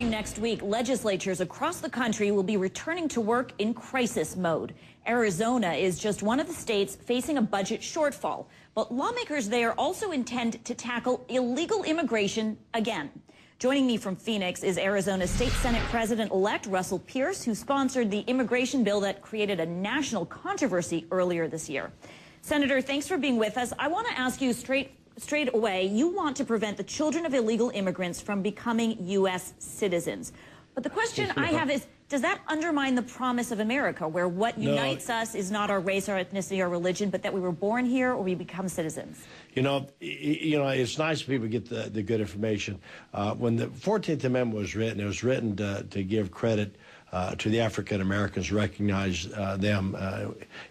Next week, legislatures across the country will be returning to work in crisis mode. Arizona is just one of the states facing a budget shortfall, but lawmakers there also intend to tackle illegal immigration again. Joining me from Phoenix is Arizona State Senate President-elect Russell Pierce, who sponsored the immigration bill that created a national controversy earlier this year. Senator, thanks for being with us. I want to ask you straight away, you want to prevent the children of illegal immigrants from becoming U.S. citizens. But the question I have is, does that undermine the promise of America, where what unites us is not our race, our ethnicity, our religion, but that we were born here or we become citizens? You know, it's nice people get the good information. When the 14th Amendment was written, it was written to give credit to the African Americans, recognize them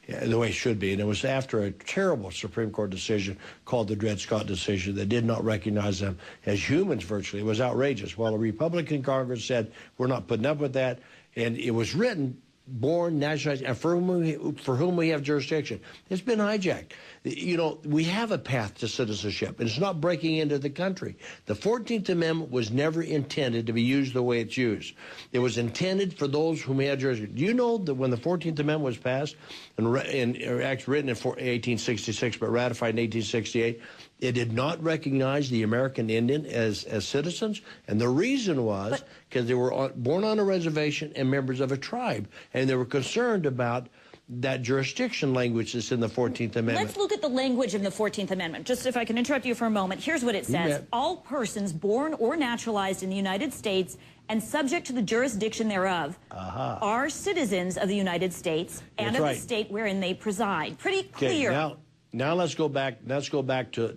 the way it should be. And it was after a terrible Supreme Court decision called the Dred Scott decision that did not recognize them as humans virtually. It was outrageous. Well, a Republican Congress said, we're not putting up with that. And it was written, born, naturalized, and for whom we have jurisdiction. It's been hijacked. You know, we have a path to citizenship, and it's not breaking into the country. The 14th Amendment was never intended to be used the way it's used. It was intended for those whom we had jurisdiction. Do you know that when the 14th Amendment was passed, and actually written in 1866 but ratified in 1868, it did not recognize the American Indian as citizens, and the reason was because they were born on a reservation and members of a tribe, and they were concerned about that jurisdiction language that's in the 14th Amendment. Let's look at the language in the 14th Amendment. Just if I can interrupt you for a moment, here's what it says. All persons born or naturalized in the United States and subject to the jurisdiction thereof are citizens of the United States and of the state wherein they preside. Pretty clear. Okay, now let's go back. Let's go back to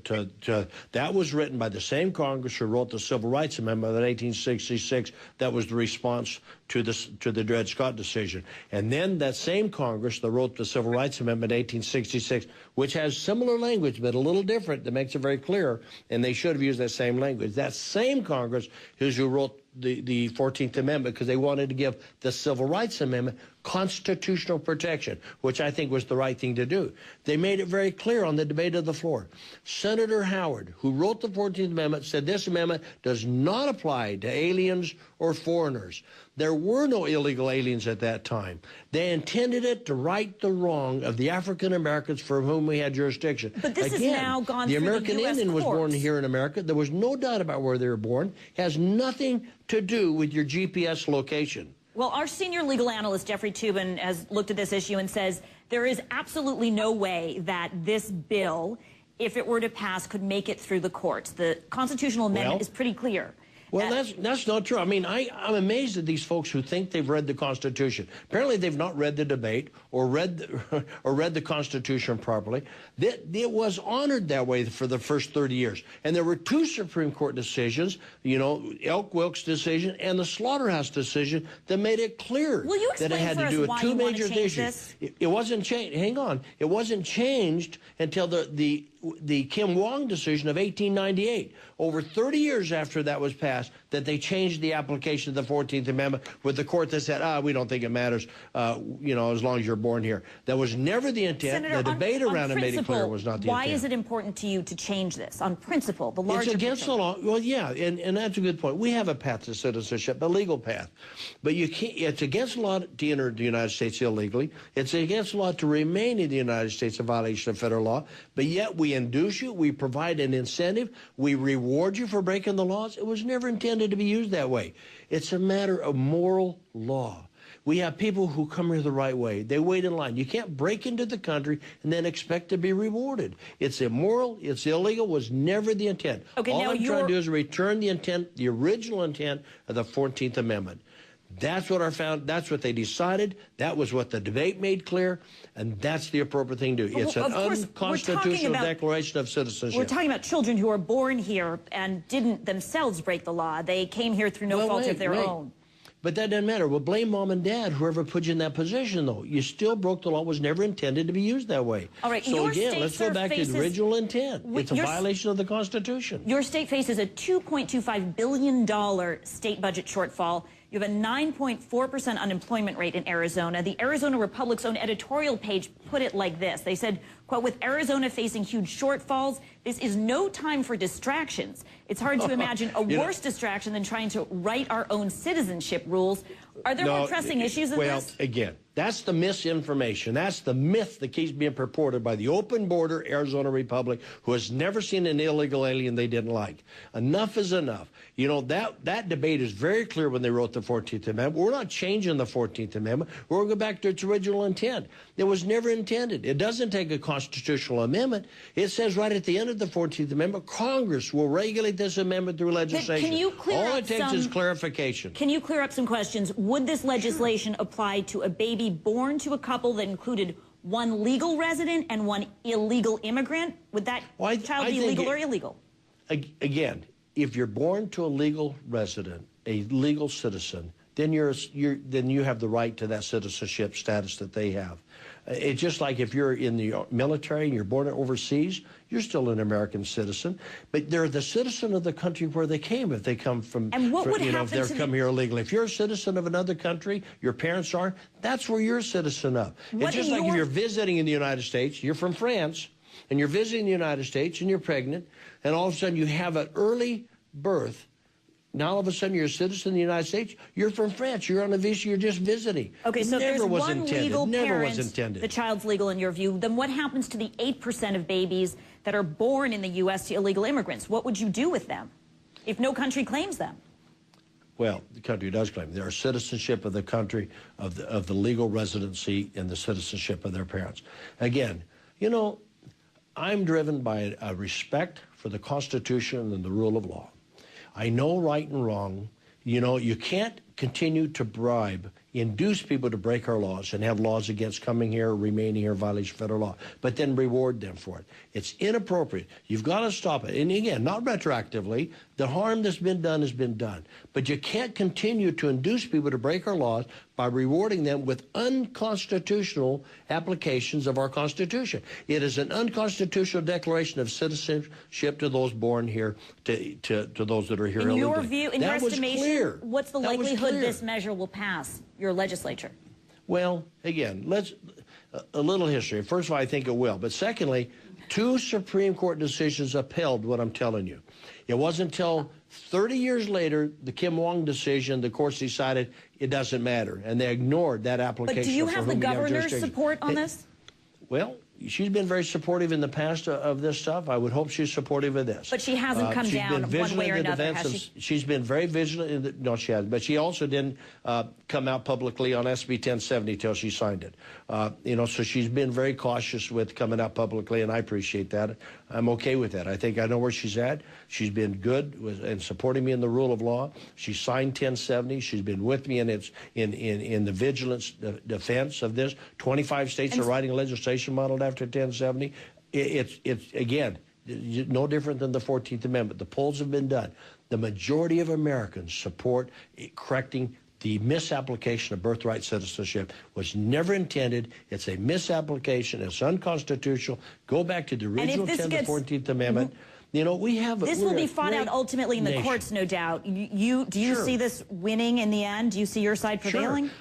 that was written by the same Congress who wrote the Civil Rights Amendment in 1866. That was the response to the Dred Scott decision. And then that same Congress that wrote the Civil Rights Amendment in 1866, which has similar language but a little different, that makes it very clear, and they should have used that same language. That same Congress is who wrote the 14th Amendment because they wanted to give the Civil Rights Amendment constitutional protection, which I think was the right thing to do. They made it very clear on the debate of the floor. Senator Howard, who wrote the 14th Amendment, said this amendment does not apply to aliens or foreigners. There were no illegal aliens at that time. They intended it to right the wrong of the African Americans for whom we had jurisdiction. But this has now gone through the American Indian was born here in America. There was no doubt about where they were born. It has nothing to do with your GPS location. Well, our senior legal analyst, Jeffrey Toobin, has looked at this issue and says there is absolutely no way that this bill, if it were to pass, could make it through the courts. The constitutional amendment is pretty clear. Well, that's not true. I mean, I'm amazed at these folks who think they've read the Constitution. Apparently, they've not read the debate or read the Constitution properly. It was honored that way for the first 30 years. And there were two Supreme Court decisions, you know, Elk-Wilkes decision and the Slaughterhouse decision, that made it clear that it had to do with two major issues. It wasn't changed. Hang on. It wasn't changed until the Kim Wong decision of 1898. Over 30 years after that was passed, that they changed the application of the 14th Amendment with the court that said, we don't think it matters, you know, as long as you're born here. That was never the intent. Senator, the debate around it made it clear it was not the intent. Why is it important to you to change this on principle, the larger It's against the law. Well, yeah, and that's a good point. We have a path to citizenship, a legal path. But you can't, it's against the law to enter the United States illegally. It's against the law to remain in the United States in violation of federal law. But yet we induce you, we provide an incentive, we reward you for breaking the laws. It was never intended to be used that way. It's a matter of moral law. We have people who come here the right way. They wait in line. You can't break into the country and then expect to be rewarded. It's immoral. It's illegal. Was never the intent. Okay, all I'm trying to do is return the intent, the original intent of the 14th Amendment. That's what that's what they decided. That was what the debate made clear, and that's the appropriate thing to do. It's an unconstitutional declaration of citizenship. We're talking about children who are born here and didn't themselves break the law. They came here through no fault of their own. But that doesn't matter. Well, blame mom and dad, whoever put you in that position, though. You still broke the law. It was never intended to be used that way. All right. So again, let's go back to the original intent. It's a violation of the Constitution. Your state faces a $2.25 billion state budget shortfall. You have a 9.4% unemployment rate in Arizona. The Arizona Republic's own editorial page put it like this. They said, quote, with Arizona facing huge shortfalls, this is no time for distractions. It's hard to imagine a worse distraction than trying to write our own citizenship rules. Are there more pressing issues than this? Well, again, that's the misinformation. That's the myth that keeps being purported by the open border Arizona Republic, who has never seen an illegal alien they didn't like. Enough is enough. You know, that debate is very clear when they wrote the 14th Amendment. We're not changing the 14th Amendment. We're going to go back to its original intent. It was never intended. It doesn't take a constitutional amendment. It says right at the end of the 14th Amendment, Congress will regulate this amendment through legislation. Can you clear All up it takes is clarification. Can you clear up some questions? Would this legislation apply to a baby born to a couple that included one legal resident and one illegal immigrant? Would that child be legal or illegal? Again, if you're born to a legal resident, a legal citizen, then you have the right to that citizenship status that they have. It's just like if you're in the military and you're born overseas, you're still an American citizen, but they're the citizen of the country where they came if they come from, and what would happen if they're come here illegally. If you're a citizen of another country, your parents are, that's where you're a citizen of. It's just like if you're visiting in the United States, you're from France, and you're visiting the United States and you're pregnant, and all of a sudden you have an early birth. Now all of a sudden you're a citizen of the United States. You're from France. You're on a visa. You're just visiting. Okay, so never there's was one intended. legal Never parent, was intended. The child's legal in your view. Then what happens to the 8% of babies that are born in the U.S. to illegal immigrants? What would you do with them if no country claims them? Well, the country does claim them. They are citizenship of the country, of the legal residency and the citizenship of their parents. Again, you know, I'm driven by a respect for the Constitution and the rule of law. I know right and wrong. You know, you can't continue to bribe, induce people to break our laws and have laws against coming here, remaining here, violation of federal law, but then reward them for it. It's inappropriate. You've got to stop it. And again, not retroactively. The harm that's been done has been done. But you can't continue to induce people to break our laws by rewarding them with unconstitutional applications of our Constitution. It is an unconstitutional declaration of citizenship to those born here, to those that are here illegally. In your view, in your estimation, what's the likelihood this measure will pass your legislature? Well, again, a little history. First of all, I think it will. But secondly, 2 Supreme Court decisions upheld what I'm telling you. It wasn't until 30 years later, the Kim Wong decision, the courts decided it doesn't matter, and they ignored that application. But do you have the governor's support on this? Well, she's been very supportive in the past of this stuff. I would hope she's supportive of this. But she hasn't come down one way or another, has she? She's been very vigilant. No, she hasn't. But she also didn't come out publicly on SB 1070 till she signed it. You know, so she's been very cautious with coming out publicly, and I appreciate that. I'm okay with that. I think I know where she's at. She's been good in supporting me in the rule of law. She signed 1070. She's been with me in the vigilance defense of this. 25 states are writing legislation modeled after 1070. It's again, no different than the 14th Amendment. The polls have been done. The majority of Americans support correcting the misapplication of birthright citizenship. Was never intended. It's a misapplication. It's unconstitutional. Go back to the original 10th and 14th Amendment. You know, we have... This will be fought out ultimately in the courts, no doubt. Do you see this winning in the end? Do you see your side prevailing? Sure.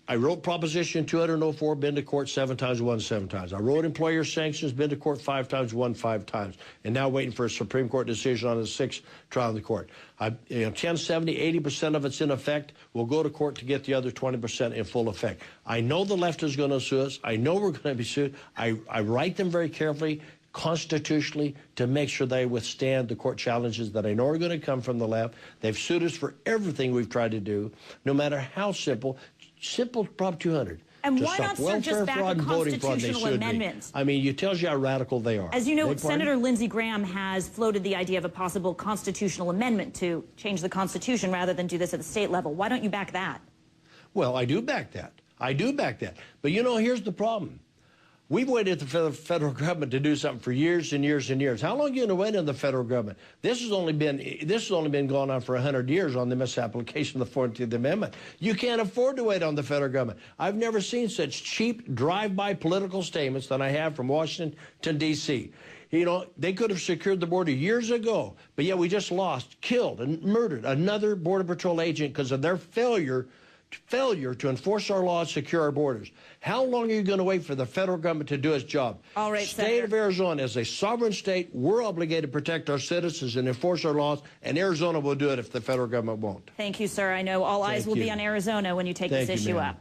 I wrote Proposition 204, been to court 7 times, won 7 times. I wrote employer sanctions, been to court 5 times, won 5 times. And now waiting for a Supreme Court decision on the 6th trial in the court. 1070, 80% of it's in effect. We'll go to court to get the other 20% in full effect. I know the left is going to sue us. I know we're going to be sued. I write them very carefully, constitutionally, to make sure they withstand the court challenges that I know are going to come from the left. They've sued us for everything we've tried to do, no matter how simple. Simple Prop 200. And why not serve just back a constitutional amendment? I mean, it tells you how radical they are. As you know, Senator Lindsey Graham has floated the idea of a possible constitutional amendment to change the Constitution rather than do this at the state level. Why don't you back that? Well, I do back that. I do back that. But, you know, here's the problem. We've waited for the federal government to do something for years and years and years. How long are you going to wait on the federal government? This has only been going on for 100 years on the misapplication of the 14th Amendment. You can't afford to wait on the federal government. I've never seen such cheap drive-by political statements than I have from Washington, D.C. You know, they could have secured the border years ago, but yet we just lost, killed, and murdered another Border Patrol agent because of their failure to enforce our laws, secure our borders. How long are you going to wait for the federal government to do its job? All right, State Senator. of Arizona, as a sovereign state, we're obligated to protect our citizens and enforce our laws, and Arizona will do it if the federal government won't. Thank you, sir. I know all eyes will be on Arizona when you take this issue up.